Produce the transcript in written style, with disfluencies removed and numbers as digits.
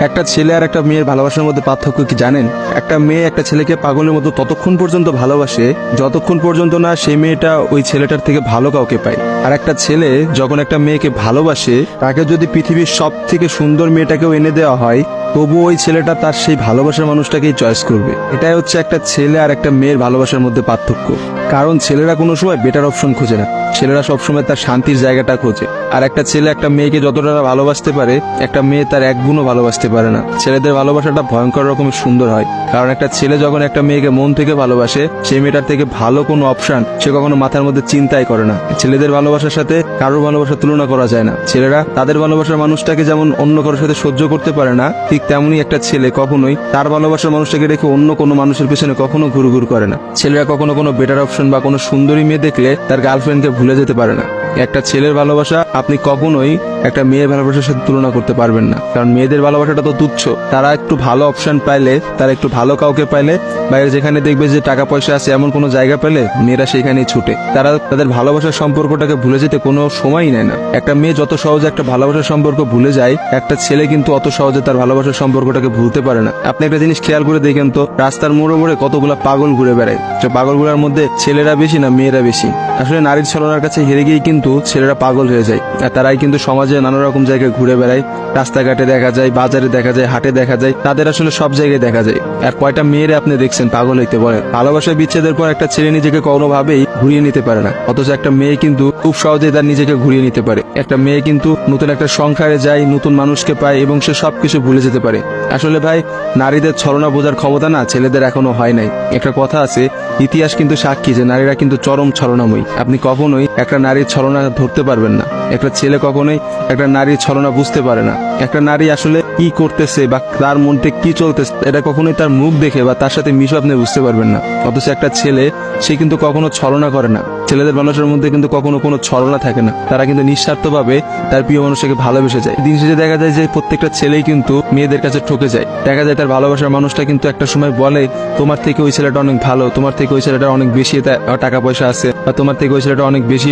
একটা ছেলে আর একটা মেয়ের ভালোবাসার মধ্যে পার্থক্য কি জানেন? একটা মেয়ে একটা ছেলেকে পাগলের মতো ততক্ষণ পর্যন্ত ভালোবাসে যতক্ষণ পর্যন্ত না সেই মেয়েটা ওই ছেলেটার থেকে ভালো কাউকে পায়। আর একটা ছেলে যখন একটা মেয়েকে ভালোবাসে, তাকে যদি পৃথিবীর সব থেকে সুন্দর মেয়েটাকেও এনে দেওয়া হয়, তবু ওই ছেলেটা তার সেই ভালোবাসার মানুষটাকেই চয়েস করবে। এটাই হচ্ছে একটা ছেলে আর একটা মেয়ের ভালোবাসার মধ্যে পার্থক্য। কারণ ছেলেরা কোনো সময় বেটার অপশন খোঁজে না, ছেলেরা সবসময় তার শান্তির জায়গাটা খোঁজে। আর একটা ছেলে একটা মেয়েকে যতটা ভালোবাসতে পারে, একটা মেয়ে তার এক গুণও ভালোবাসতে পারে না। ছেলেদের ভালোবাসাটা ভয়ঙ্কর রকমের সুন্দর হয়, কারণ একটা ছেলে যখন একটা মেয়েকে মন থেকে ভালোবাসে, সেই মেয়েটার থেকে ভালো কোনো অপশন সে কখনো মাথার মধ্যে চিন্তাই করে না। ছেলেদের ভালোবাসার সাথে কারোর ভালোবাসার তুলনা করা যায় না। ছেলেরা তাদের ভালোবাসার মানুষটাকে যেমন অন্য কারোর সাথে সহ্য করতে পারে না, ঠিক তেমনি একটা ছেলে কখনোই তার ভালোবাসার মানুষটাকে রেখে অন্য কোনো মানুষের পেছনে কখনো ঘুরঘুর করে না। ছেলেরা কখনো কোনো বেটার অপশন বা কোনো সুন্দরী মেয়ে দেখলে তার গার্লফ্রেন্ডকে ভুলে যেতে পারে না। একটা ছেলের ভালোবাসা আপনি কখনোই একটা মেয়ের ভালোবাসার সাথে তুলনা করতে পারবেন না, কারণ মেয়েদের ভালোবাসাটা তো তুচ্ছ। তারা একটু ভালো অপশন পাইলে, তারা একটু ভালো কাউকে পাইলে, বাইরে যেখানে দেখবে যে টাকা পয়সা আছে এমন কোনো জায়গা পেলে মেয়েরা সেখানেই ছুটে। তারা তাদের ভালোবাসার সম্পর্কটাকে ভুলে যেতে কোনো সময়ই নেয় না। একটা মেয়ে যত সহজে একটা ভালোবাসার সম্পর্ক ভুলে যায়, একটা ছেলে কিন্তু অত সহজে তার ভালোবাসার সম্পর্কটাকে ভুলতে পারে না। আপনি একটা জিনিস খেয়াল করে দেখেন তো, রাস্তার মোড়ে মোড়ে কতগুলা পাগল ঘুরে বেড়ায়। যে পাগলগুলোর মধ্যে ছেলেরা বেশি না মেয়েরা বেশি? আসলে নারীর ছলনার কাছে হেরে গিয়ে কিন্তু ছেলেরা পাগল হয়ে যায়। আর তারাই কিন্তু সমাজে নানা রকম জায়গায় ঘুরে বেড়ায়। রাস্তাঘাটে দেখা যায়, বাজারে দেখা যায়, হাটে দেখা যায়, তাদের আসলে সব জায়গায় দেখা যায়। আর কয়টা মেয়েরা আপনি দেখছেন পাগল হইতে বলে? ভালোবাসায় বিচ্ছেদের পর একটা ছেলে নিজেকে কোনোভাবেই ঘুরিয়ে নিতে পারে না, অথচ একটা মেয়ে কিন্তু খুব সহজেই তার নিজেকে ঘুরিয়ে নিতে পারে। একটা মেয়ে কিন্তু নতুন একটা সংসারে যায়, নতুন মানুষকে পায় এবং সে সবকিছু ভুলে যেতে পারে। আসলে ভাই, নারীদের ছলনা বোঝার ক্ষমতা না ছেলেদের এখনো হয় নাই। একটা কথা আছে, ইতিহাস কিন্তু সাক্ষী যে নারীরা কিন্তু চরম ছলনাময়ী। আপনি কখনোই একটা নারীর ছলনা ধরতে পারবেন না। একটা ছেলে কখনোই একটা নারীর ছলনা বুঝতে পারে না। একটা নারী আসলে কি করতেছে বা তার মধ্যে কি চলতেছে, এটা কখনোই তার মুখ দেখে বা তার সাথে মিশে আপনি বুঝতে পারবেন না। অথচ একটা ছেলে, সে কিন্তু কখনো ছলনা করে না। ছেলেদের মানুষের মধ্যে কিন্তু কখনো কোনো ছলনা থাকে না। তারা কিন্তু নিঃস্বার্থভাবে তার প্রিয় মানুষকে ভালোবেসে যায়। দিন শেষে দেখা যায় যে প্রত্যেকটা ছেলেই কিন্তু মেয়েদের কাছে ঠকে যায়। দেখা যায় তার ভালোবাসার মানুষটা কিন্তু একটা সময় বলে, তোমার থেকে ওই ছেলেটা অনেক ভালো, তোমার থেকে ওই ছেলেটা অনেক বেশি টাকা পয়সা আছে, বা তোমার থেকে ওই ছেলেটা অনেক বেশি